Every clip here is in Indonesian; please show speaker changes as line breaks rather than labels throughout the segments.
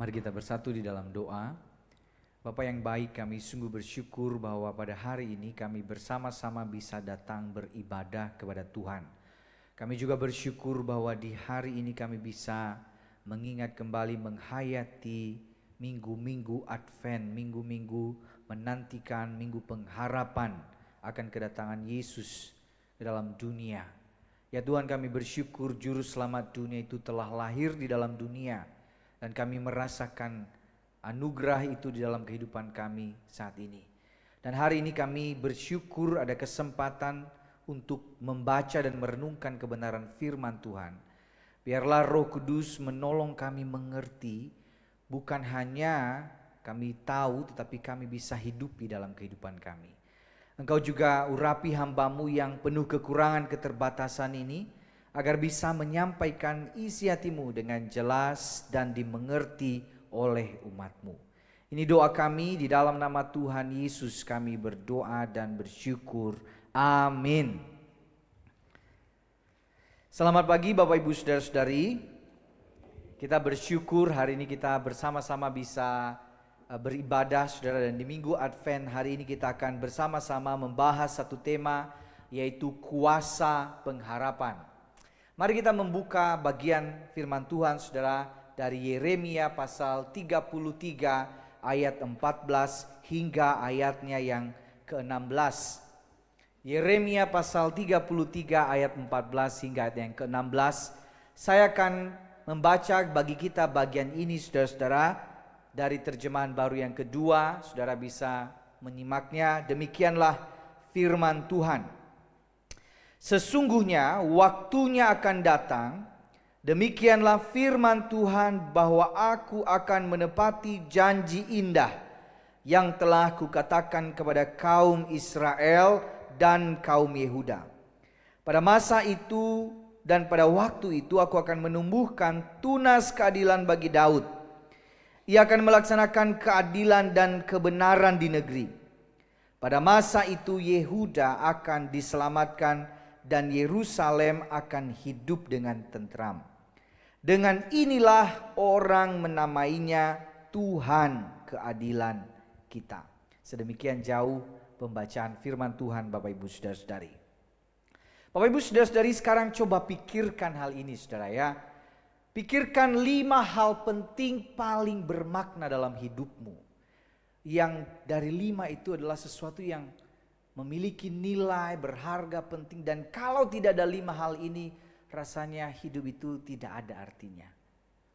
Mari kita bersatu di dalam doa. Bapa yang baik, kami sungguh bersyukur bahwa pada hari ini kami bersama-sama bisa datang beribadah kepada Tuhan. Kami juga bersyukur bahwa di hari ini kami bisa mengingat kembali menghayati minggu-minggu Advent, minggu-minggu menantikan minggu pengharapan akan kedatangan Yesus ke dalam dunia. Ya Tuhan, kami bersyukur juru selamat dunia itu telah lahir di dalam dunia dan kami merasakan anugerah itu di dalam kehidupan kami saat ini. Dan hari ini kami bersyukur ada kesempatan untuk membaca dan merenungkan kebenaran firman Tuhan. Biarlah Roh Kudus menolong kami mengerti, bukan hanya kami tahu tetapi kami bisa hidupi dalam kehidupan kami. Engkau juga urapi hamba-Mu yang penuh kekurangan keterbatasan ini, agar bisa menyampaikan isi hati-Mu dengan jelas dan dimengerti oleh umat-Mu. Ini doa kami di dalam nama Tuhan Yesus kami berdoa dan bersyukur. Amin. Selamat pagi Bapak Ibu Saudara-saudari. Kita bersyukur hari ini kita bersama-sama bisa beribadah saudara, dan di minggu Advent hari ini kita akan bersama-sama membahas satu tema, yaitu kuasa pengharapan. Mari kita membuka bagian firman Tuhan saudara dari Yeremia pasal 33 ayat 14 hingga ayatnya yang ke-16. Yeremia pasal 33 ayat 14 hingga ayat yang ke-16. Saya akan membaca bagi kita bagian ini saudara-saudara dari terjemahan baru yang kedua. Saudara bisa menyimaknya. Demikianlah firman Tuhan. Sesungguhnya waktunya akan datang, demikianlah firman Tuhan, bahwa aku akan menepati janji indah yang telah kukatakan kepada kaum Israel dan kaum Yehuda. Pada masa itu dan pada waktu itu aku akan menumbuhkan tunas keadilan bagi Daud. Ia akan melaksanakan keadilan dan kebenaran di negeri. Pada masa itu Yehuda akan diselamatkan dan Yerusalem akan hidup dengan tentram. Dengan inilah orang menamainya Tuhan keadilan kita. Sedemikian jauh pembacaan firman Tuhan Bapak Ibu Saudara-saudari. Bapak Ibu Saudara-saudari, sekarang coba pikirkan hal ini saudara ya. Pikirkan 5 hal penting paling bermakna dalam hidupmu. Yang dari 5 itu adalah sesuatu yang memiliki nilai, berharga, penting. Dan kalau tidak ada 5 hal ini, rasanya hidup itu tidak ada artinya.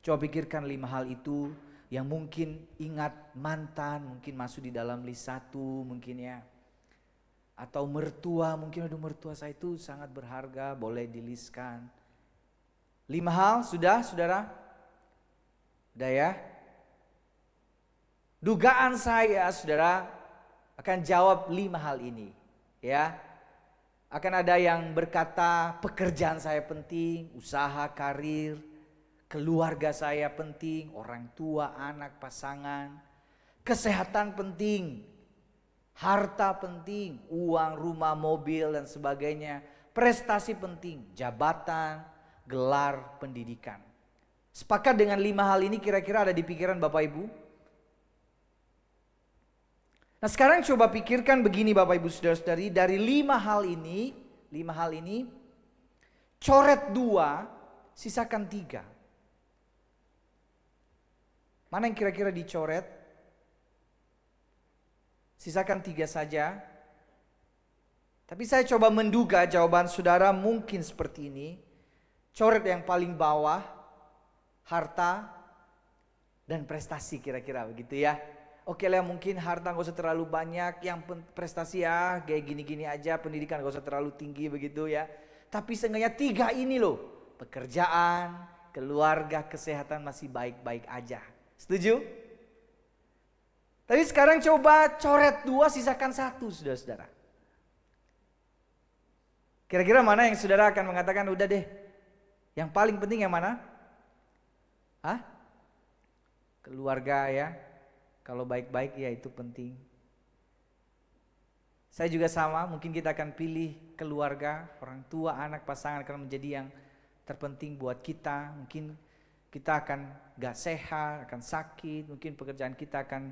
Coba pikirkan 5 hal itu yang mungkin ingat mantan, mungkin masuk di dalam list 1 mungkin ya. Atau mertua, mungkin aduh mertua saya itu sangat berharga, boleh dilistkan. 5 hal sudah saudara? Sudah ya? Dugaan saya saudara akan jawab 5 hal ini ya. Akan ada yang berkata pekerjaan saya penting, usaha, karir, keluarga saya penting, orang tua, anak, pasangan, kesehatan penting, harta penting, uang, rumah, mobil dan sebagainya, prestasi penting, jabatan, gelar pendidikan. Sepakat dengan 5 hal ini kira-kira ada di pikiran Bapak Ibu? Nah sekarang coba pikirkan begini Bapak Ibu Saudara-saudari, dari 5 hal ini, coret 2, sisakan 3. Mana yang kira-kira dicoret? Sisakan 3 saja. Tapi saya coba menduga jawaban saudara mungkin seperti ini. Coret yang paling bawah, harta dan prestasi kira-kira begitu ya. Oke lah, mungkin harta gak usah terlalu banyak, yang prestasi ya kayak gini-gini aja, pendidikan gak usah terlalu tinggi begitu ya. Tapi seenggaknya 3 ini loh, pekerjaan, keluarga, kesehatan masih baik-baik aja. Setuju? Tapi sekarang coba coret 2, sisakan 1 saudara-saudara. Kira-kira mana yang saudara akan mengatakan udah deh, yang paling penting yang mana? Keluarga ya. Kalau baik-baik ya itu penting. Saya juga sama, mungkin kita akan pilih keluarga, orang tua, anak, pasangan akan menjadi yang terpenting buat kita. Mungkin kita akan gak sehat, akan sakit, mungkin pekerjaan kita akan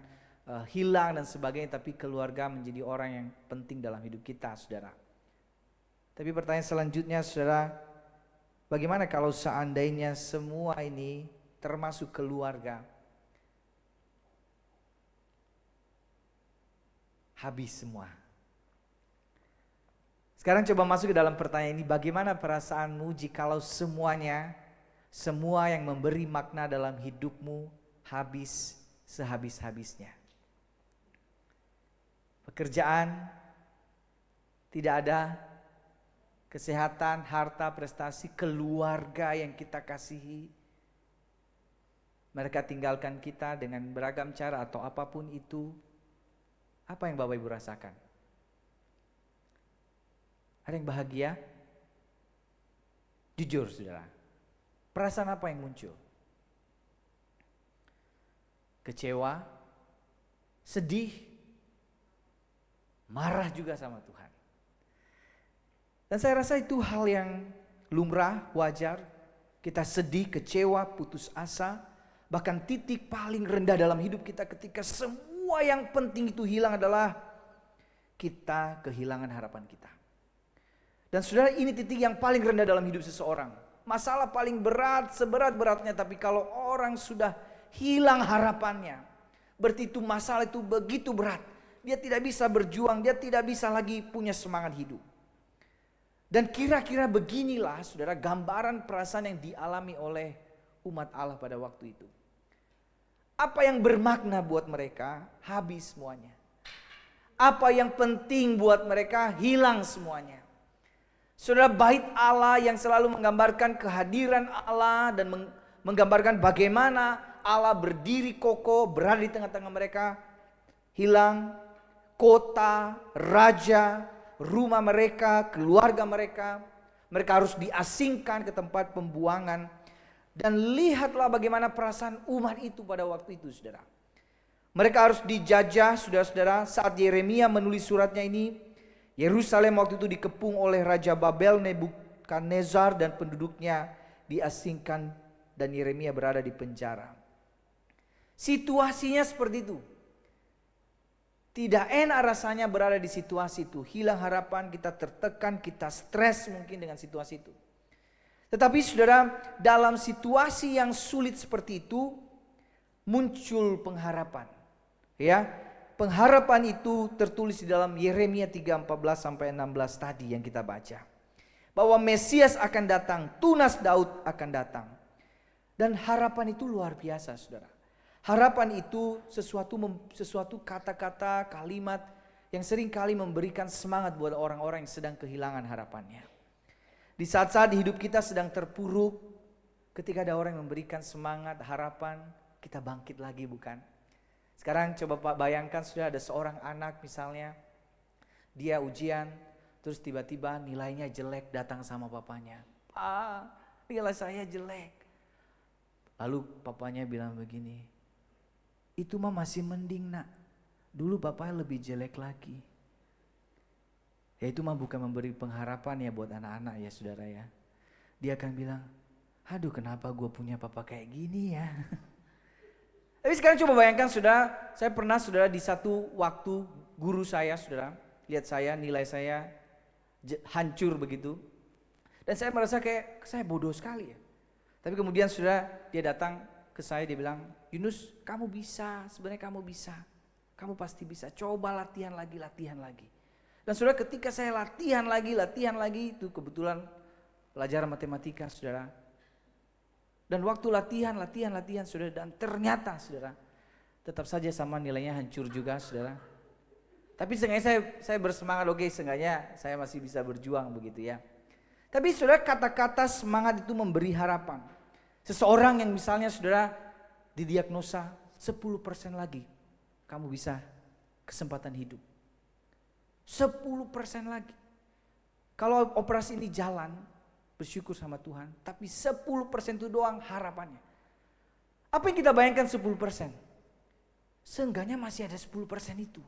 hilang dan sebagainya, tapi keluarga menjadi orang yang penting dalam hidup kita, saudara. Tapi pertanyaan selanjutnya, saudara, bagaimana kalau seandainya semua ini termasuk keluarga habis semua? Sekarang coba masuk ke dalam pertanyaan ini, bagaimana perasaanmu jikalau semuanya, semua yang memberi makna dalam hidupmu habis sehabis-habisnya? Pekerjaan tidak ada, kesehatan, harta, prestasi, keluarga yang kita kasihi, mereka tinggalkan kita dengan beragam cara atau apapun itu. Apa yang Bapak Ibu rasakan? Ada yang bahagia? Jujur saudara, perasaan apa yang muncul? Kecewa, sedih, marah juga sama Tuhan. Dan saya rasa itu hal yang lumrah, wajar. Kita sedih, kecewa, putus asa. Bahkan titik paling rendah dalam hidup kita ketika semua yang penting itu hilang adalah kita kehilangan harapan kita. Dan saudara, ini titik yang paling rendah dalam hidup seseorang. Masalah paling berat, seberat-beratnya. Tapi kalau orang sudah hilang harapannya, berarti itu masalah itu begitu berat. Dia tidak bisa berjuang, dia tidak bisa lagi punya semangat hidup. Dan kira-kira beginilah saudara gambaran perasaan yang dialami oleh umat Allah pada waktu itu. Apa yang bermakna buat mereka habis semuanya. Apa yang penting buat mereka hilang semuanya. Saudara, bait Allah yang selalu menggambarkan kehadiran Allah dan menggambarkan bagaimana Allah berdiri kokoh berada di tengah-tengah mereka, hilang. Kota, raja, rumah mereka, keluarga mereka harus diasingkan ke tempat pembuangan. Dan lihatlah bagaimana perasaan umat itu pada waktu itu, saudara. Mereka harus dijajah, saudara-saudara. Saat Yeremia menulis suratnya ini, Yerusalem waktu itu dikepung oleh Raja Babel Nebukadnezar dan penduduknya diasingkan dan Yeremia berada di penjara. Situasinya seperti itu. Tidak enak rasanya berada di situasi itu. Hilang harapan, kita tertekan, kita stres mungkin dengan situasi itu. Tetapi saudara, dalam situasi yang sulit seperti itu muncul pengharapan. Ya, pengharapan itu tertulis di dalam Yeremia 3:14 sampai 16 tadi yang kita baca. Bahwa Mesias akan datang, tunas Daud akan datang. Dan harapan itu luar biasa, saudara. Harapan itu sesuatu kata-kata, kalimat yang sering kali memberikan semangat buat orang-orang yang sedang kehilangan harapannya. Di saat-saat hidup kita sedang terpuruk, ketika ada orang yang memberikan semangat, harapan, kita bangkit lagi, bukan? Sekarang coba Pak bayangkan, sudah ada seorang anak misalnya, dia ujian, terus tiba-tiba nilainya jelek datang sama papanya. Pak, nilai saya jelek. Lalu papanya bilang begini, itu mah masih mending nak, dulu bapaknya lebih jelek lagi. Ya itu mah bukan memberi pengharapan ya buat anak-anak ya saudara ya. Dia akan bilang, aduh kenapa gue punya papa kayak gini ya. Tapi sekarang coba bayangkan saudara, saya pernah saudara di satu waktu guru saya saudara, lihat saya nilai saya hancur begitu. Dan saya merasa kayak saya bodoh sekali ya. Tapi kemudian saudara dia datang ke saya, dia bilang, Yunus kamu bisa, sebenarnya kamu bisa. Kamu pasti bisa, coba latihan lagi. Dan saudara ketika saya latihan lagi, itu kebetulan pelajaran matematika saudara. Dan waktu latihan saudara, dan ternyata saudara, tetap saja sama nilainya hancur juga saudara. Tapi seenggaknya saya bersemangat, oke seenggaknya saya masih bisa berjuang begitu ya. Tapi saudara kata-kata semangat itu memberi harapan. Seseorang yang misalnya saudara didiagnosa 10% lagi kamu bisa kesempatan hidup. 10% lagi. Kalau operasi ini jalan, bersyukur sama Tuhan. Tapi 10% itu doang harapannya. Apa yang kita bayangkan 10%? Seenggaknya masih ada 10% itu.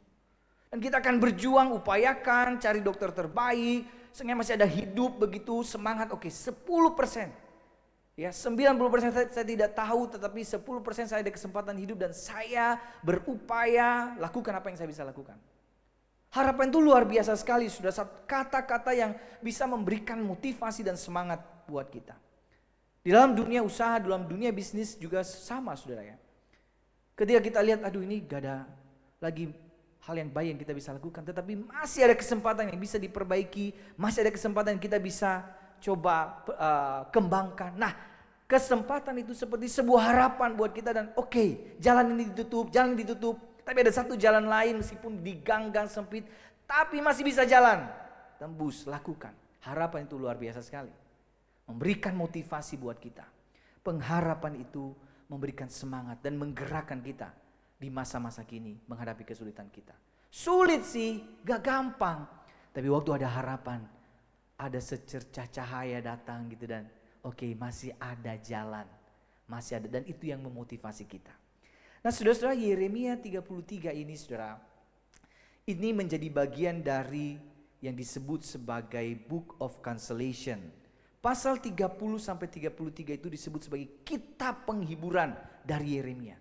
Dan kita akan berjuang, upayakan, cari dokter terbaik. Seenggaknya masih ada hidup begitu, semangat. Oke, 10%. Ya, 90% saya tidak tahu, tetapi 10% saya ada kesempatan hidup dan saya berupaya lakukan apa yang saya bisa lakukan. Harapan itu luar biasa sekali, sudah kata-kata yang bisa memberikan motivasi dan semangat buat kita. Di dalam dunia usaha, dalam dunia bisnis juga sama, saudara ya. Ketika kita lihat, aduh ini gak ada lagi hal yang baik yang kita bisa lakukan, tetapi masih ada kesempatan yang bisa diperbaiki, masih ada kesempatan yang kita bisa coba kembangkan. Nah, kesempatan itu seperti sebuah harapan buat kita dan oke, jalan ini ditutup, jalan ini ditutup. Tapi ada satu jalan lain meskipun diganggang sempit, tapi masih bisa jalan. Tembus, lakukan. Harapan itu luar biasa sekali. Memberikan motivasi buat kita. Pengharapan itu memberikan semangat dan menggerakkan kita di masa-masa kini menghadapi kesulitan kita. Sulit sih, gak gampang. Tapi waktu ada harapan, ada secercah cahaya datang gitu dan oke, masih ada jalan. Masih ada, dan itu yang memotivasi kita. Nah, saudara-saudara, Yeremia 33 ini, saudara, ini menjadi bagian dari yang disebut sebagai Book of Consolation. Pasal 30-33 itu disebut sebagai kitab penghiburan dari Yeremia.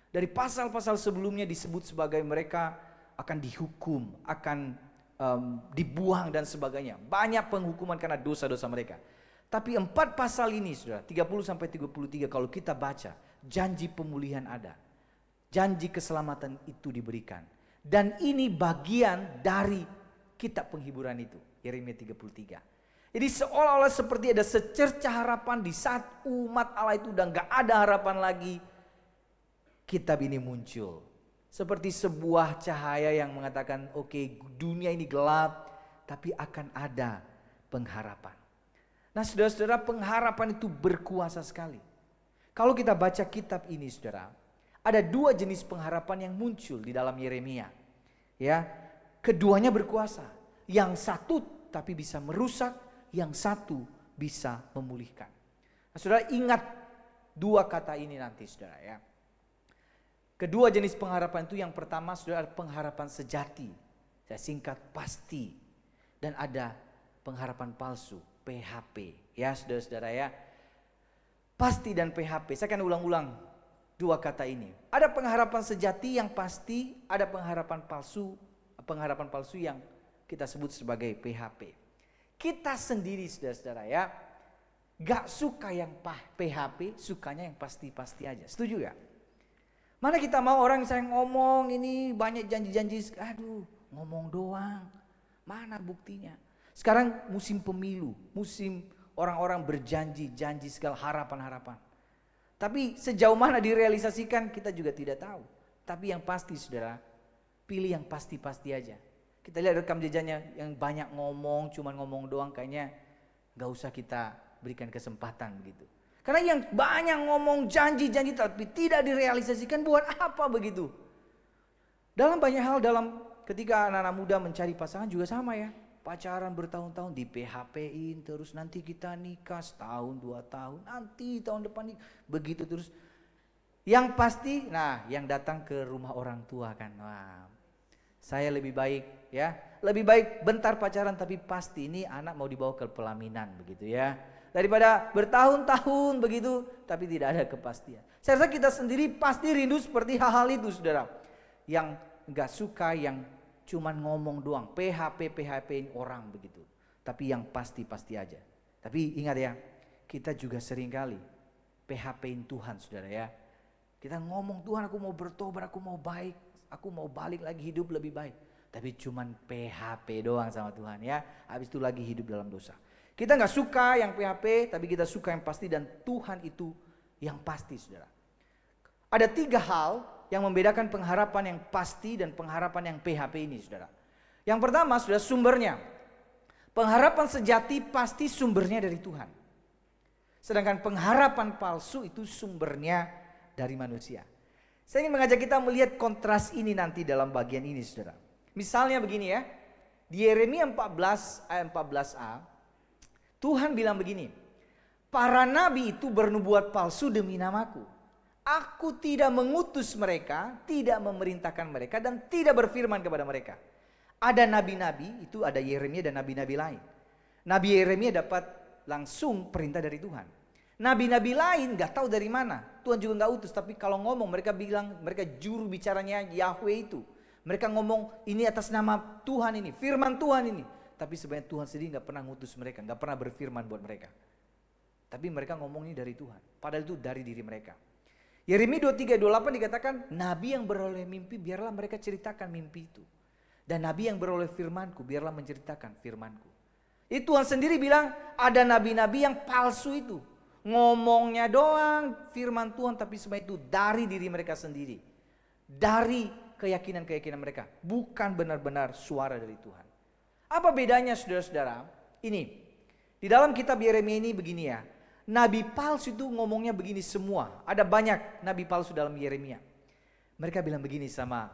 Dari pasal-pasal sebelumnya disebut sebagai mereka akan dihukum, akan dibuang dan sebagainya. Banyak penghukuman karena dosa-dosa mereka. Tapi 4 pasal ini, saudara, 30-33, kalau kita baca, janji pemulihan ada. Janji keselamatan itu diberikan. Dan ini bagian dari kitab penghiburan itu, Yeremia 33. Jadi seolah-olah seperti ada secercah harapan di saat umat Allah itu udah gak ada harapan lagi. Kitab ini muncul. Seperti sebuah cahaya yang mengatakan, oke, dunia ini gelap, tapi akan ada pengharapan. Nah, saudara-saudara, pengharapan itu berkuasa sekali. Kalau kita baca kitab ini, saudara, ada 2 jenis pengharapan yang muncul di dalam Yeremia. Ya, keduanya berkuasa. Yang satu tapi bisa merusak, yang satu bisa memulihkan. Nah, saudara, ingat 2 kata ini nanti, saudara ya. Kedua jenis pengharapan itu, yang pertama, saudara, pengharapan sejati. Saya singkat, pasti. Dan ada pengharapan palsu, PHP. Ya, saudara-saudara ya. Pasti dan PHP. Saya akan ulang-ulang 2 kata ini. Ada pengharapan sejati yang pasti, ada pengharapan palsu yang kita sebut sebagai PHP. Kita sendiri, saudara-saudara ya, gak suka yang PHP, sukanya yang pasti-pasti aja. Setuju ya? Mana kita mau orang saya ngomong ini banyak janji-janji, aduh ngomong doang, mana buktinya? Sekarang musim pemilu, musim orang-orang berjanji segala harapan-harapan. Tapi sejauh mana direalisasikan kita juga tidak tahu. Tapi yang pasti, saudara, pilih yang pasti-pasti aja. Kita lihat rekam jejaknya yang banyak ngomong, cuman ngomong doang, kayaknya gak usah kita berikan kesempatan begitu. Karena yang banyak ngomong janji-janji tapi tidak direalisasikan, buat apa begitu? Dalam banyak hal, ketika anak-anak muda mencari pasangan juga sama ya. Pacaran bertahun-tahun, di PHP-in terus, nanti kita nikah setahun 2 tahun, nanti tahun depan begitu terus. Yang pasti, nah yang datang ke rumah orang tua kan, wah saya lebih baik ya, lebih baik bentar pacaran tapi pasti ini anak mau dibawa ke pelaminan begitu ya, daripada bertahun-tahun begitu tapi tidak ada kepastian. Saya rasa kita sendiri pasti rindu seperti hal-hal itu, saudara, yang gak suka yang cuman ngomong doang, PHP-in orang begitu, tapi yang pasti-pasti aja. Tapi ingat ya, kita juga seringkali PHP-in Tuhan, saudara ya. Kita ngomong, Tuhan aku mau bertobat, aku mau baik, aku mau balik lagi hidup lebih baik, tapi cuman PHP doang sama Tuhan ya. Habis itu lagi hidup dalam dosa. Kita gak suka yang PHP, tapi kita suka yang pasti, dan Tuhan itu yang pasti, saudara. Ada 3 hal yang membedakan pengharapan yang pasti dan pengharapan yang PHP ini, saudara. Yang pertama, saudara, sumbernya. Pengharapan sejati pasti sumbernya dari Tuhan. Sedangkan pengharapan palsu itu sumbernya dari manusia. Saya ingin mengajak kita melihat kontras ini nanti dalam bagian ini, saudara. Misalnya begini ya, di Yeremia 14 ayat 14a, Tuhan bilang begini, para nabi itu bernubuat palsu demi namaku. Aku tidak mengutus mereka, tidak memerintahkan mereka, dan tidak berfirman kepada mereka. Ada nabi-nabi, itu ada Yeremia dan nabi-nabi lain. Nabi Yeremia dapat langsung perintah dari Tuhan. Nabi-nabi lain nggak tahu dari mana. Tuhan juga nggak utus, tapi kalau ngomong mereka bilang, mereka juru bicaranya Yahweh itu. Mereka ngomong ini atas nama Tuhan ini, firman Tuhan ini. Tapi sebenarnya Tuhan sendiri nggak pernah ngutus mereka, nggak pernah berfirman buat mereka. Tapi mereka ngomong ini dari Tuhan, padahal itu dari diri mereka. Yeremia 23:28 dikatakan, nabi yang beroleh mimpi biarlah mereka ceritakan mimpi itu. Dan nabi yang beroleh firmanku biarlah menceritakan firmanku. Itu Tuhan sendiri bilang ada nabi-nabi yang palsu itu. Ngomongnya doang firman Tuhan, tapi sebenarnya itu dari diri mereka sendiri. Dari keyakinan-keyakinan mereka. Bukan benar-benar suara dari Tuhan. Apa bedanya saudara-saudara? Ini, di dalam kitab Yeremia ini begini ya. Nabi palsu itu ngomongnya begini semua. Ada banyak nabi palsu dalam Yeremia. Mereka bilang begini sama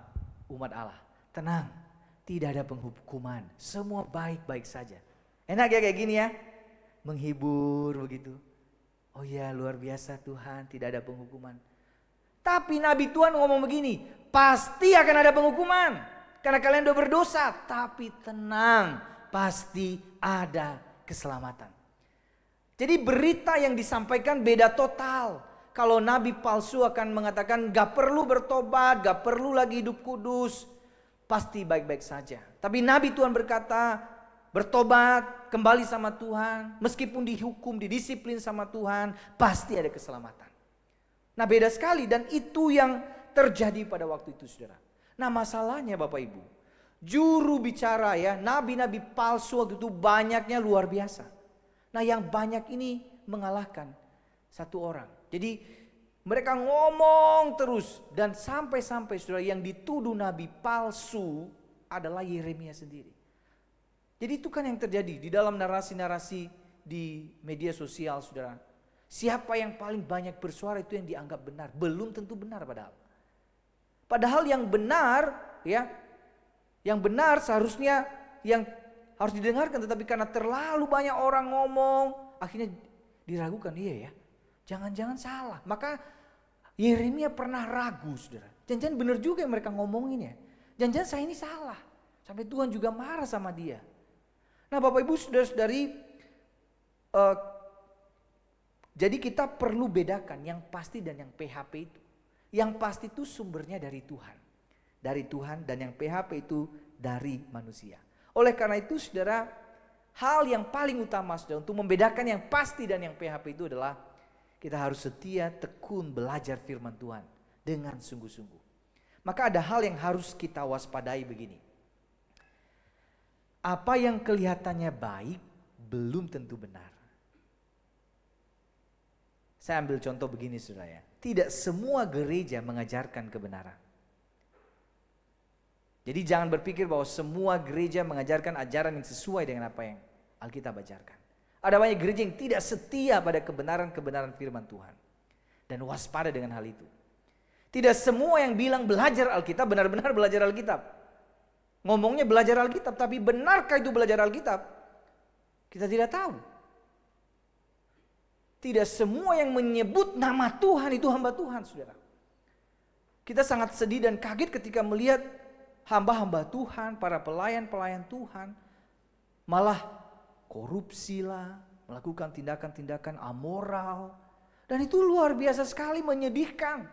umat Allah. Tenang, tidak ada penghukuman. Semua baik-baik saja. Enak ya kayak gini ya. Menghibur begitu. Oh ya, luar biasa Tuhan, tidak ada penghukuman. Tapi nabi Tuhan ngomong begini, pasti akan ada penghukuman. Karena kalian udah berdosa. Tapi tenang, pasti ada keselamatan. Jadi berita yang disampaikan beda total. Kalau nabi palsu akan mengatakan gak perlu bertobat, gak perlu lagi hidup kudus, pasti baik-baik saja. Tapi nabi Tuhan berkata, bertobat, kembali sama Tuhan, meskipun dihukum, didisiplin sama Tuhan, pasti ada keselamatan. Nah beda sekali, dan itu yang terjadi pada waktu itu saudara. Nah masalahnya Bapak Ibu, juru bicara ya, nabi-nabi palsu waktu itu banyaknya luar biasa. Nah yang banyak ini mengalahkan satu orang. Jadi mereka ngomong terus, dan sampai-sampai saudara yang dituduh nabi palsu adalah Yeremia sendiri. Jadi itu kan yang terjadi di dalam narasi-narasi di media sosial saudara. Siapa yang paling banyak bersuara itu yang dianggap benar. Belum tentu benar padahal. Padahal yang benar ya, yang benar seharusnya yang harus didengarkan. Tetapi karena terlalu banyak orang ngomong, akhirnya diragukan. Iya ya, jangan-jangan salah. Maka Yeremia pernah ragu saudara. Jangan-jangan benar juga yang mereka ngomongin ya. Jangan-jangan saya ini salah. Sampai Tuhan juga marah sama dia. Nah Bapak Ibu saudara-saudari, jadi kita perlu bedakan yang pasti dan yang PHP itu. Yang pasti itu sumbernya dari Tuhan. Dari Tuhan, dan yang PHP itu dari manusia. Oleh karena itu saudara, hal yang paling utama saudara untuk membedakan yang pasti dan yang PHP itu adalah kita harus setia, tekun belajar firman Tuhan dengan sungguh-sungguh. Maka ada hal yang harus kita waspadai begini. Apa yang kelihatannya baik belum tentu benar. Saya ambil contoh begini saudara ya. Tidak semua gereja mengajarkan kebenaran. Jadi jangan berpikir bahwa semua gereja mengajarkan ajaran yang sesuai dengan apa yang Alkitab ajarkan. Ada banyak gereja yang tidak setia pada kebenaran-kebenaran firman Tuhan. Dan waspada dengan hal itu. Tidak semua yang bilang belajar Alkitab benar-benar belajar Alkitab. Ngomongnya belajar Alkitab, tapi benarkah itu belajar Alkitab? Kita tidak tahu. Tidak semua yang menyebut nama Tuhan itu hamba Tuhan, saudara. Kita sangat sedih dan kaget ketika melihat hamba-hamba Tuhan, para pelayan-pelayan Tuhan, malah korupsi lah, melakukan tindakan-tindakan amoral. Dan itu luar biasa sekali, menyedihkan.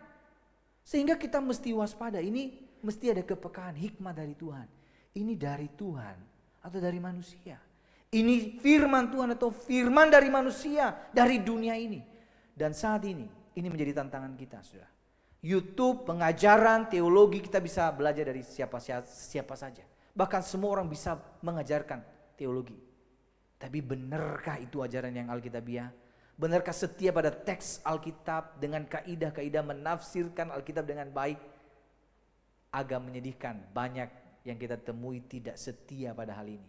Sehingga kita mesti waspada, ini mesti ada kepekaan hikmat dari Tuhan. Ini dari Tuhan atau dari manusia? Ini firman Tuhan atau firman dari manusia, dari dunia ini? Dan saat ini menjadi tantangan kita, saudara. YouTube, pengajaran, teologi, kita bisa belajar dari siapa saja. Bahkan semua orang bisa mengajarkan teologi. Tapi benarkah itu ajaran yang Alkitabiah? Benarkah setia pada teks Alkitab dengan kaidah-kaidah menafsirkan Alkitab dengan baik? Agak menyedihkan, banyak yang kita temui tidak setia pada hal ini.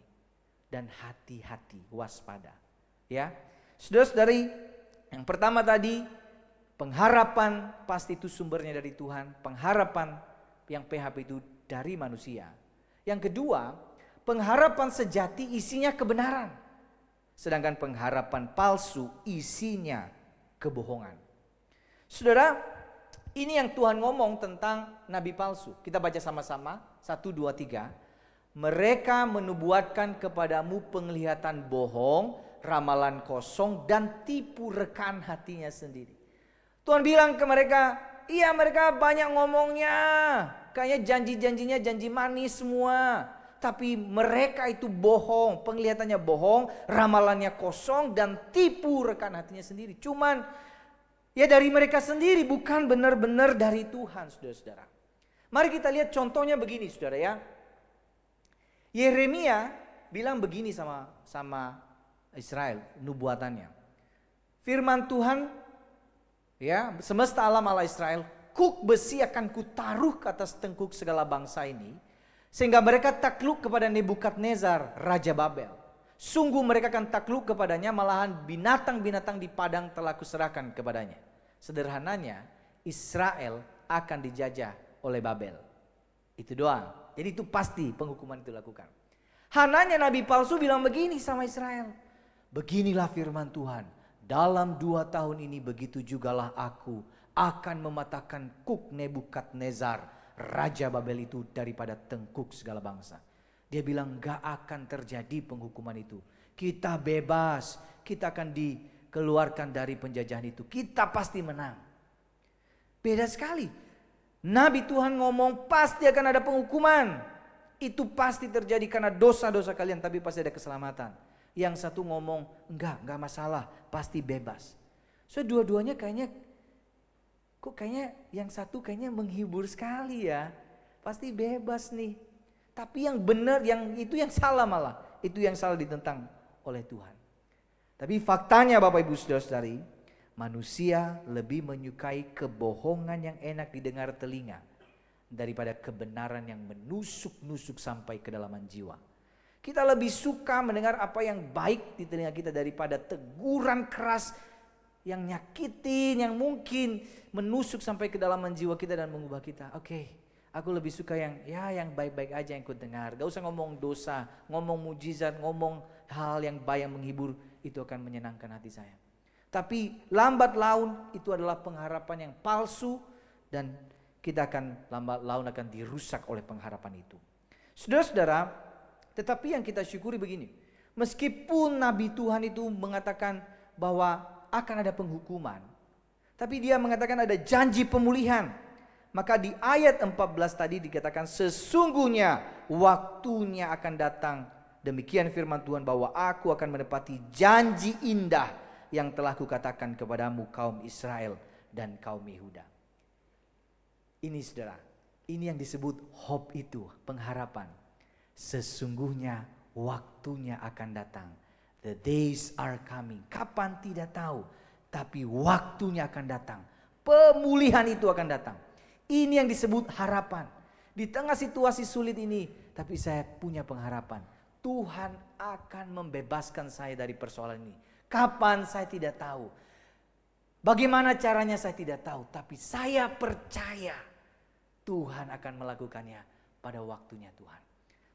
Dan hati-hati, waspada. Ya, saudara-saudari, yang pertama tadi, pengharapan pasti itu sumbernya dari Tuhan. Pengharapan yang PHP itu dari manusia. Yang kedua, pengharapan sejati isinya kebenaran. Sedangkan pengharapan palsu isinya kebohongan. Saudara, ini yang Tuhan ngomong tentang nabi palsu. Kita baca sama-sama. 1, 2, 3. Mereka menubuatkan kepadamu penglihatan bohong, ramalan kosong, dan tipu rekan hatinya sendiri. Tuhan bilang ke mereka, iya mereka banyak ngomongnya, kayaknya janji-janjinya janji manis semua. Tapi mereka itu bohong, penglihatannya bohong, ramalannya kosong, dan tipu rekan hatinya sendiri. Cuman ya dari mereka sendiri, bukan benar-benar dari Tuhan, saudara-saudara. Mari kita lihat contohnya begini, saudara ya. Yeremia bilang begini sama Israel, nubuatannya. Firman Tuhan, ya, semesta alam Allah Israel, kuk besi akan kutaruh ke atas tengkuk segala bangsa ini, sehingga mereka takluk kepada Nebukadnezar, Raja Babel. Sungguh mereka akan takluk kepadanya, malahan binatang-binatang di padang telah kuserahkan kepadanya. Sederhananya, Israel akan dijajah oleh Babel. Itu doang. Jadi itu pasti penghukuman itu dilakukan. Hananya nabi palsu bilang begini sama Israel. Beginilah firman Tuhan, dalam 2 tahun ini begitu jugalah aku akan mematahkan kuk Nebukadnezar, Raja Babel itu daripada tengkuk segala bangsa. Dia bilang gak akan terjadi penghukuman itu. Kita bebas, kita akan dikeluarkan dari penjajahan itu. Kita pasti menang. Beda sekali. Nabi Tuhan ngomong pasti akan ada penghukuman. Itu pasti terjadi karena dosa-dosa kalian, tapi pasti ada keselamatan. Yang satu ngomong enggak masalah, pasti bebas. So dua-duanya kayaknya yang satu kayaknya menghibur sekali ya. Pasti bebas nih. Tapi yang benar, yang salah malah. Itu yang salah ditentang oleh Tuhan. Tapi faktanya Bapak Ibu Saudara-saudari, manusia lebih menyukai kebohongan yang enak didengar telinga daripada kebenaran yang menusuk-nusuk sampai kedalaman jiwa. Kita lebih suka mendengar apa yang baik di telinga kita daripada teguran keras yang nyakitin, yang mungkin menusuk sampai kedalaman jiwa kita dan mengubah kita. Oke, aku lebih suka yang baik-baik aja yang ku dengar. Gak usah ngomong dosa, ngomong mujizat, ngomong hal yang baik yang menghibur, itu akan menyenangkan hati saya. Tapi lambat laun itu adalah pengharapan yang palsu, dan kita akan lambat laun akan dirusak oleh pengharapan itu. Saudara-saudara, tetapi yang kita syukuri begini. Meskipun Nabi Tuhan itu mengatakan bahwa akan ada penghukuman, tapi dia mengatakan ada janji pemulihan. Maka di ayat 14 tadi dikatakan sesungguhnya waktunya akan datang. Demikian firman Tuhan bahwa aku akan menepati janji indah yang telah kukatakan kepadamu kaum Israel dan kaum Yehuda. Ini saudara, ini yang disebut hope itu, pengharapan. Sesungguhnya waktunya akan datang. The days are coming. Kapan tidak tahu, tapi waktunya akan datang. Pemulihan itu akan datang. Ini yang disebut harapan. Di tengah situasi sulit ini, tapi saya punya pengharapan. Tuhan akan membebaskan saya dari persoalan ini. Kapan saya tidak tahu. Bagaimana caranya saya tidak tahu. Tapi saya percaya Tuhan akan melakukannya pada waktunya Tuhan.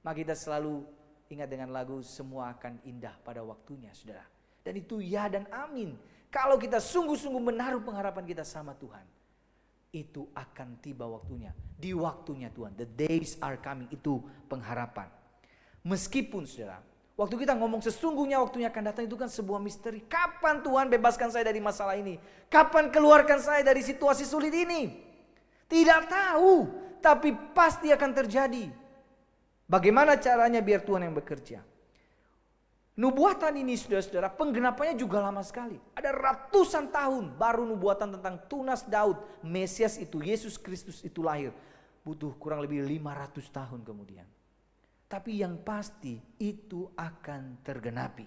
Maka kita selalu ingat dengan lagu semua akan indah pada waktunya, saudara. Dan itu ya dan amin. Kalau kita sungguh-sungguh menaruh pengharapan kita sama Tuhan, itu akan tiba waktunya. Di waktunya Tuhan. The days are coming, itu pengharapan. Meskipun saudara, waktu kita ngomong sesungguhnya waktunya akan datang, itu kan sebuah misteri. Kapan Tuhan bebaskan saya dari masalah ini? Kapan keluarkan saya dari situasi sulit ini? Tidak tahu, tapi pasti akan terjadi. Bagaimana caranya biar Tuhan yang bekerja? Nubuatan ini saudara-saudara, penggenapannya juga lama sekali. Ada ratusan tahun baru nubuatan tentang tunas Daud, Mesias itu, Yesus Kristus itu lahir. Butuh kurang lebih 500 tahun kemudian. Tapi yang pasti itu akan tergenapi.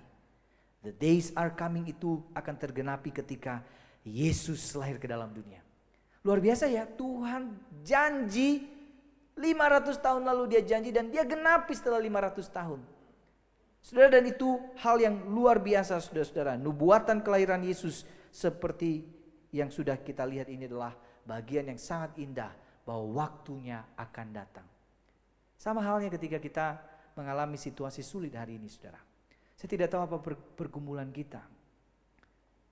The days are coming itu akan tergenapi ketika Yesus lahir ke dalam dunia. Luar biasa ya, Tuhan janji 500 tahun lalu dia janji dan dia genapi setelah 500 tahun. Saudara, dan itu hal yang luar biasa saudara-saudara. Nubuatan kelahiran Yesus seperti yang sudah kita lihat ini adalah bagian yang sangat indah bahwa waktunya akan datang. Sama halnya ketika kita mengalami situasi sulit hari ini saudara. Saya tidak tahu apa pergumulan kita.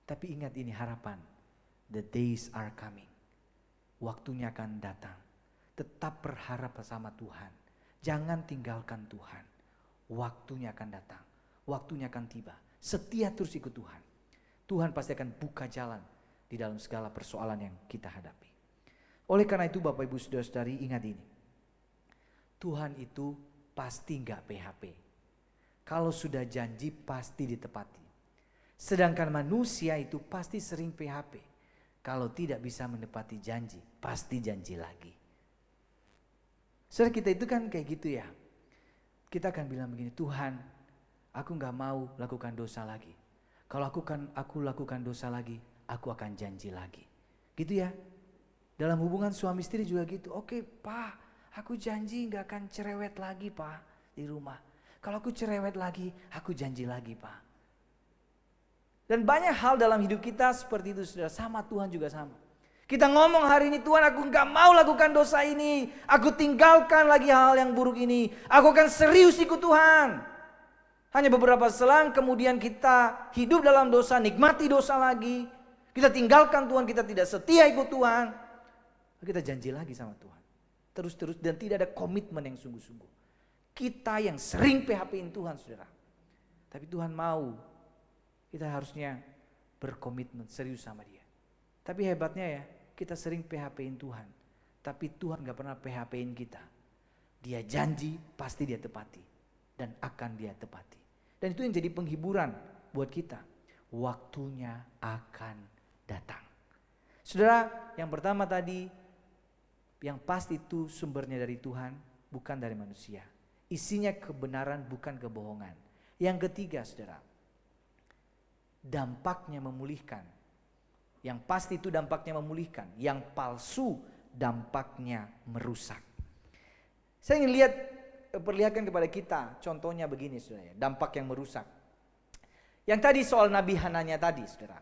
Tapi ingat ini harapan. The days are coming. Waktunya akan datang. Tetap berharap bersama Tuhan. Jangan tinggalkan Tuhan. Waktunya akan datang. Waktunya akan tiba. setia terus ikut Tuhan, Tuhan pasti akan buka jalan di dalam segala persoalan yang kita hadapi. Oleh karena itu Bapak Ibu Saudara-saudari, ingat ini. Tuhan itu pasti enggak PHP. Kalau sudah janji pasti ditepati. Sedangkan manusia itu pasti sering PHP. Kalau tidak bisa menepati janji, pasti janji lagi. Saudara, kita itu kan kayak gitu ya. Kita akan bilang begini, Tuhan, aku enggak mau lakukan dosa lagi. Kalau aku lakukan dosa lagi, aku akan janji lagi. Gitu ya. Dalam hubungan suami istri juga gitu. Oke, Pak, aku janji gak akan cerewet lagi, Pak, di rumah. Kalau aku cerewet lagi, aku janji lagi, Pak. Dan banyak hal dalam hidup kita seperti itu, saudara. Sama Tuhan juga sama. Kita ngomong hari ini, Tuhan, aku gak mau lakukan dosa ini. Aku tinggalkan lagi hal yang buruk ini. Aku akan serius ikut Tuhan. Hanya beberapa selang kemudian kita hidup dalam dosa, nikmati dosa lagi. Kita tinggalkan Tuhan, kita tidak setia ikut Tuhan. Kita janji lagi sama Tuhan. Terus-terus dan tidak ada komitmen yang sungguh-sungguh. Kita yang sering PHP-in Tuhan, saudara. Tapi Tuhan mau kita harusnya berkomitmen serius sama Dia. Tapi hebatnya ya, kita sering PHP-in Tuhan. Tapi Tuhan gak pernah PHP-in kita. Dia janji pasti Dia tepati. Dan akan Dia tepati. Dan itu yang jadi penghiburan buat kita. Waktunya akan datang. Saudara, yang pertama tadi, yang pasti itu sumbernya dari Tuhan, bukan dari manusia. Isinya kebenaran, bukan kebohongan. Yang ketiga, saudara, dampaknya memulihkan. Yang pasti itu dampaknya memulihkan. Yang palsu dampaknya merusak. Saya ingin perlihatkan kepada kita, contohnya begini, saudara, dampak yang merusak. Yang tadi soal Nabi Hananya tadi, saudara.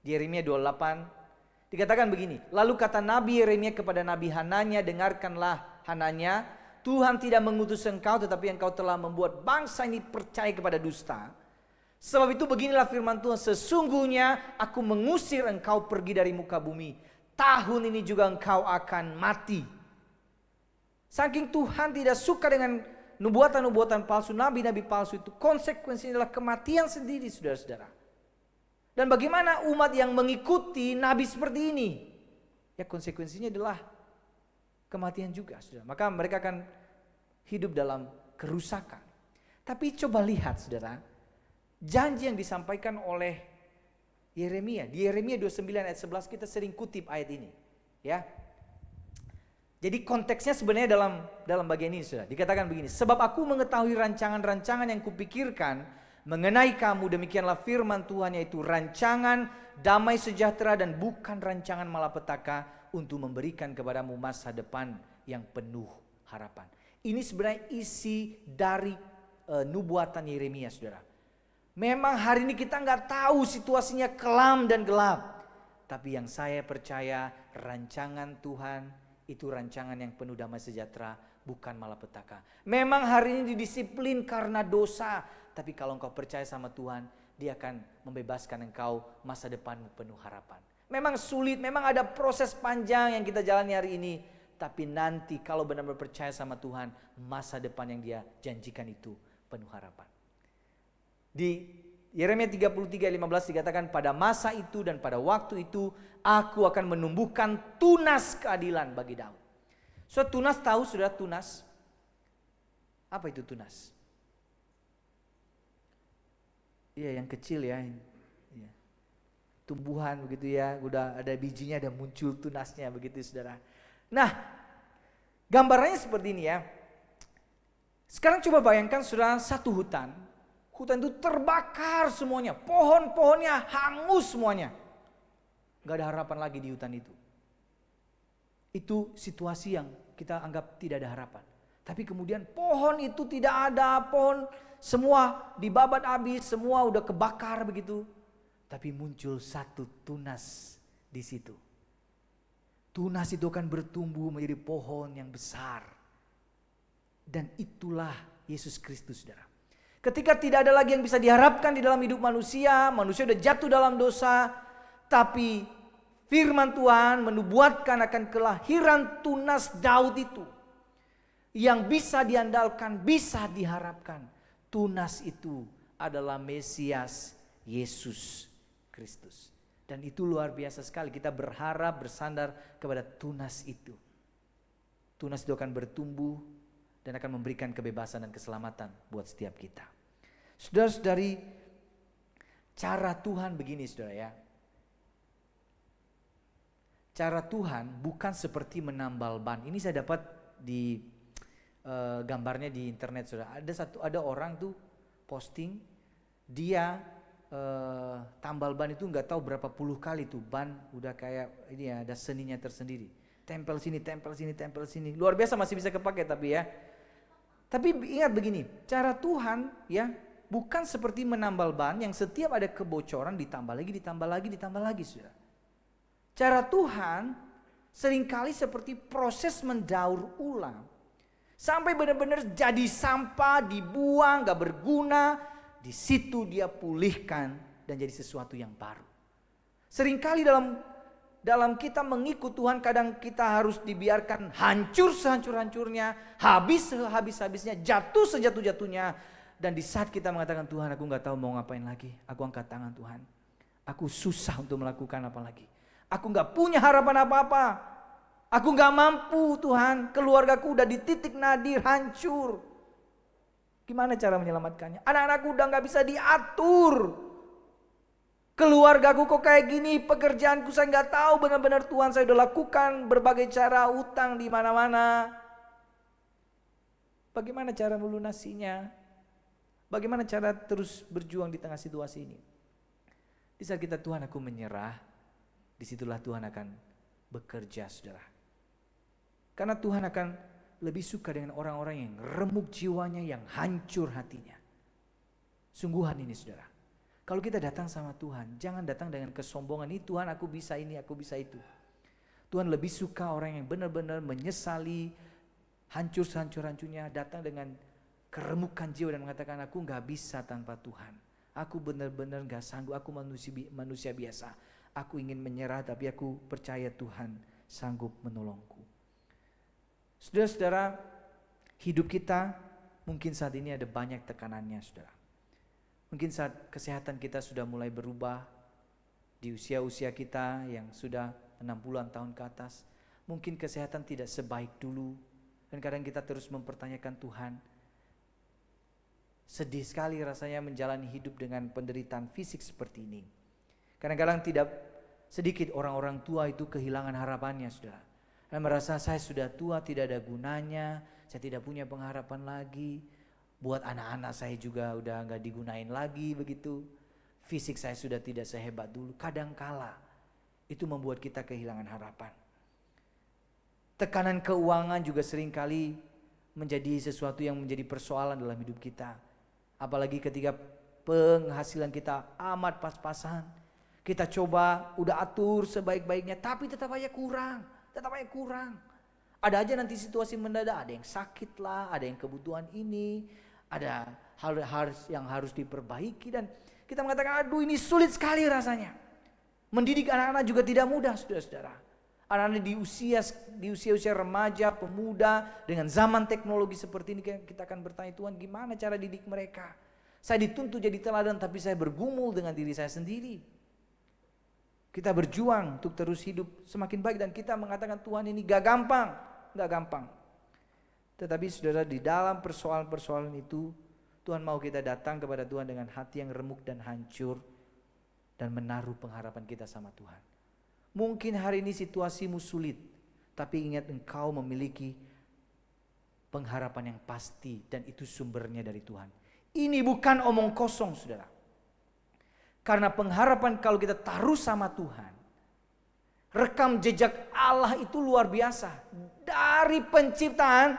Di Yeremia 28, dikatakan begini, lalu kata Nabi Yeremia kepada Nabi Hananya, dengarkanlah Hananya, Tuhan tidak mengutus engkau tetapi engkau telah membuat bangsa ini percaya kepada dusta. Sebab itu beginilah firman Tuhan, sesungguhnya aku mengusir engkau pergi dari muka bumi. Tahun ini juga engkau akan mati. Saking Tuhan tidak suka dengan nubuatan-nubuatan palsu, nabi-nabi palsu itu, konsekuensinya adalah kematian sendiri, saudara-saudara. Dan bagaimana umat yang mengikuti nabi seperti ini? Ya konsekuensinya adalah kematian juga, saudara. Maka mereka akan hidup dalam kerusakan. Tapi coba lihat, saudara, janji yang disampaikan oleh Yeremia. Di Yeremia 29 ayat 11 kita sering kutip ayat ini. Ya. Jadi konteksnya sebenarnya dalam bagian ini, saudara. Dikatakan begini, sebab aku mengetahui rancangan-rancangan yang kupikirkan mengenai kamu, demikianlah firman Tuhan, yaitu rancangan damai sejahtera dan bukan rancangan malapetaka, untuk memberikan kepadamu masa depan yang penuh harapan. Ini sebenarnya isi dari nubuatan Yeremia, saudara. Memang hari ini kita nggak tahu situasinya kelam dan gelap, tapi yang saya percaya rancangan Tuhan itu rancangan yang penuh damai sejahtera, bukan malapetaka. Memang hari ini didisiplin karena dosa, tapi kalau engkau percaya sama Tuhan, Dia akan membebaskan engkau, masa depanmu penuh harapan. Memang sulit, memang ada proses panjang yang kita jalani hari ini, tapi nanti kalau benar-benar percaya sama Tuhan, masa depan yang Dia janjikan itu penuh harapan. Di Yeremia 33:15 dikatakan, pada masa itu dan pada waktu itu aku akan menumbuhkan tunas keadilan bagi Daud. So tunas, tahu sudah tunas? Apa itu tunas? Iya, yang kecil ya. Ya. Tumbuhan begitu ya, udah ada bijinya, ada muncul tunasnya begitu, saudara. Nah, gambarannya seperti ini ya. Sekarang coba bayangkan, saudara, satu hutan. Hutan itu terbakar semuanya, pohon-pohonnya hangus semuanya. Gak ada harapan lagi di hutan itu. Itu situasi yang kita anggap tidak ada harapan. Tapi kemudian pohon itu tidak ada, pohon semua dibabat habis, semua udah kebakar begitu. Tapi muncul satu tunas di situ. Tunas itu akan bertumbuh menjadi pohon yang besar. Dan itulah Yesus Kristus, saudara. Ketika tidak ada lagi yang bisa diharapkan di dalam hidup manusia, manusia sudah jatuh dalam dosa, tapi firman Tuhan menubuatkan akan kelahiran tunas Daud itu, yang bisa diandalkan, bisa diharapkan. Tunas itu adalah Mesias Yesus Kristus. Dan itu luar biasa sekali, kita berharap bersandar kepada tunas itu. Tunas itu akan bertumbuh dan akan memberikan kebebasan dan keselamatan buat setiap kita. Saudara-saudari, cara Tuhan begini saudara ya. Cara Tuhan bukan seperti menambal ban. Ini saya dapat di gambarnya di internet saudara. Ada orang tuh posting, dia tambal ban itu nggak tahu berapa puluh kali tuh ban udah kayak ini ya, ada seninya tersendiri. Tempel sini, tempel sini, tempel sini. Luar biasa, masih bisa kepake tapi ya. Tapi ingat begini, cara Tuhan ya bukan seperti menambal ban yang setiap ada kebocoran ditambah lagi, ditambah lagi, ditambah lagi saudara. Cara Tuhan seringkali seperti proses mendaur ulang. Sampai benar-benar jadi sampah, dibuang, gak berguna. Di situ dia pulihkan dan jadi sesuatu yang baru. Seringkali dalam kita mengikut Tuhan, kadang kita harus dibiarkan hancur sehancur-hancurnya, habis sehabis-habisnya, jatuh sejatuh-jatuhnya. Dan di saat kita mengatakan, Tuhan aku gak tahu mau ngapain lagi, aku angkat tangan Tuhan. Aku susah untuk melakukan apa lagi. Aku gak punya harapan apa-apa. Aku gak mampu Tuhan, keluargaku udah di titik nadir, hancur. Gimana cara menyelamatkannya? Anak-anakku udah gak bisa diatur. Keluargaku kok kayak gini, pekerjaanku saya gak tahu benar-benar Tuhan, saya udah lakukan berbagai cara, utang di mana-mana. Bagaimana cara melunasinya? Bagaimana cara terus berjuang di tengah situasi ini? Di saat kita, Tuhan aku menyerah, disitulah Tuhan akan bekerja saudara. Karena Tuhan akan lebih suka dengan orang-orang yang remuk jiwanya, yang hancur hatinya. Sungguhan ini saudara. Kalau kita datang sama Tuhan, jangan datang dengan kesombongan, ini Tuhan aku bisa ini, aku bisa itu. Tuhan lebih suka orang yang benar-benar menyesali, hancur sehancur-hancurnya, datang dengan keremukan jiwa dan mengatakan aku gak bisa tanpa Tuhan. Aku benar-benar gak sanggup, aku manusia biasa. Aku ingin menyerah tapi aku percaya Tuhan sanggup menolongku. Saudara-saudara, hidup kita mungkin saat ini ada banyak tekanannya saudara. Mungkin saat kesehatan kita sudah mulai berubah di usia-usia kita yang sudah 60-an tahun ke atas. Mungkin kesehatan tidak sebaik dulu dan kadang kita terus mempertanyakan Tuhan. Sedih sekali rasanya menjalani hidup dengan penderitaan fisik seperti ini. Kadang-kadang tidak sedikit orang-orang tua itu kehilangan harapannya saudara. Dan merasa saya sudah tua, tidak ada gunanya, saya tidak punya pengharapan lagi. Buat anak-anak saya juga udah gak digunain lagi begitu. Fisik saya sudah tidak sehebat dulu. Kadangkala itu membuat kita kehilangan harapan. Tekanan keuangan juga seringkali menjadi sesuatu yang menjadi persoalan dalam hidup kita. Apalagi ketika penghasilan kita amat pas-pasan. Kita coba udah atur sebaik-baiknya tapi tetap aja kurang. Ada aja nanti situasi mendadak, ada yang sakit lah, ada yang kebutuhan ini, ada hal yang harus diperbaiki dan kita mengatakan aduh ini sulit sekali rasanya. Mendidik anak-anak juga tidak mudah saudara-saudara. Anak-anak di usia remaja, pemuda dengan zaman teknologi seperti ini kita akan bertanya Tuhan gimana cara didik mereka. Saya dituntut jadi teladan tapi saya bergumul dengan diri saya sendiri. Kita berjuang untuk terus hidup semakin baik dan kita mengatakan Tuhan ini gak gampang. Tetapi saudara di dalam persoalan-persoalan itu Tuhan mau kita datang kepada Tuhan dengan hati yang remuk dan hancur dan menaruh pengharapan kita sama Tuhan. Mungkin hari ini situasimu sulit, tapi ingat engkau memiliki pengharapan yang pasti dan itu sumbernya dari Tuhan. Ini bukan omong kosong saudara. Karena pengharapan kalau kita taruh sama Tuhan, rekam jejak Allah itu luar biasa. Dari penciptaan,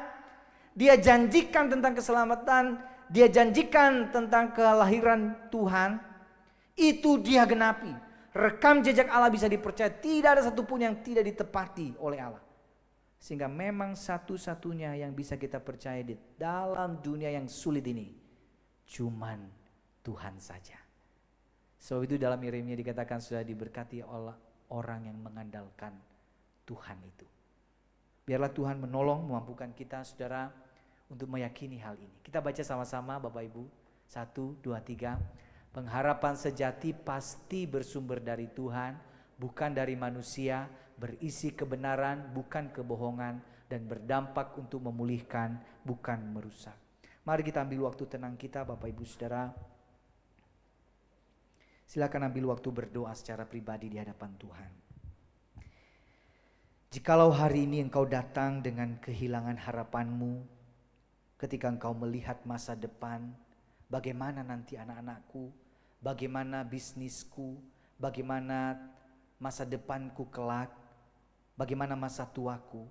dia janjikan tentang keselamatan, dia janjikan tentang kelahiran Tuhan, itu dia genapi. Rekam jejak Allah bisa dipercaya, tidak ada satupun yang tidak ditepati oleh Allah. Sehingga memang satu-satunya yang bisa kita percaya di dalam dunia yang sulit ini, cuman Tuhan saja. Sebab itu dalam Yeremia dikatakan sudah diberkati oleh orang yang mengandalkan Tuhan itu. Biarlah Tuhan menolong, memampukan kita saudara untuk meyakini hal ini. Kita baca sama-sama Bapak Ibu. 1, 2, 3. Pengharapan sejati pasti bersumber dari Tuhan, bukan dari manusia, berisi kebenaran, bukan kebohongan, dan berdampak untuk memulihkan, bukan merusak. Mari kita ambil waktu tenang kita, Bapak Ibu Saudara. Silakan ambil waktu berdoa secara pribadi di hadapan Tuhan. Jikalau hari ini engkau datang dengan kehilangan harapanmu, ketika engkau melihat masa depan, bagaimana nanti anak-anakku, bagaimana bisnisku, bagaimana masa depanku kelak, bagaimana masa tuaku,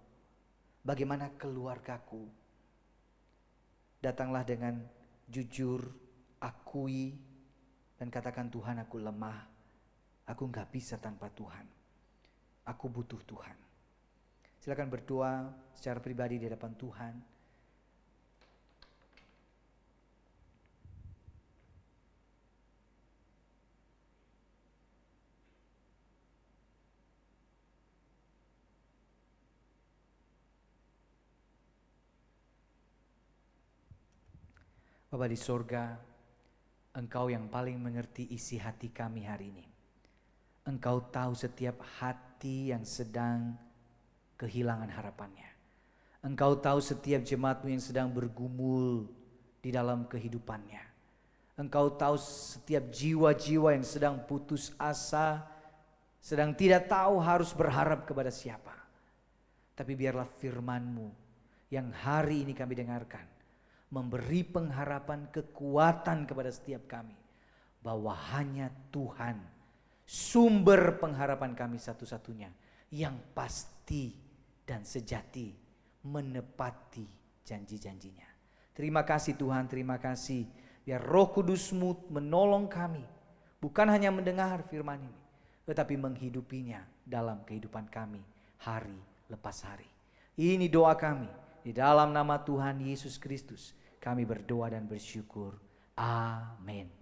bagaimana keluargaku. Datanglah dengan jujur, akui, dan katakan, Tuhan, aku lemah, aku gak bisa tanpa Tuhan, aku butuh Tuhan. Silakan berdoa secara pribadi di hadapan Tuhan. Bapa di sorga, Engkau yang paling mengerti isi hati kami hari ini. Engkau tahu setiap hati yang sedang kehilangan harapannya. Engkau tahu setiap jemaat-Mu yang sedang bergumul di dalam kehidupannya. Engkau tahu setiap jiwa-jiwa yang sedang putus asa, sedang tidak tahu harus berharap kepada siapa. Tapi biarlah firman-Mu yang hari ini kami dengarkan memberi pengharapan, kekuatan kepada setiap kami, bahwa hanya Tuhan sumber pengharapan kami satu-satunya yang pasti dan sejati menepati janji-janjinya. Terima kasih Tuhan, terima kasih. Biar Roh Kudus-Mu menolong kami, bukan hanya mendengar firman ini, tetapi menghidupinya dalam kehidupan kami hari lepas hari. Ini doa kami, di dalam nama Tuhan Yesus Kristus kami berdoa dan bersyukur. Amin.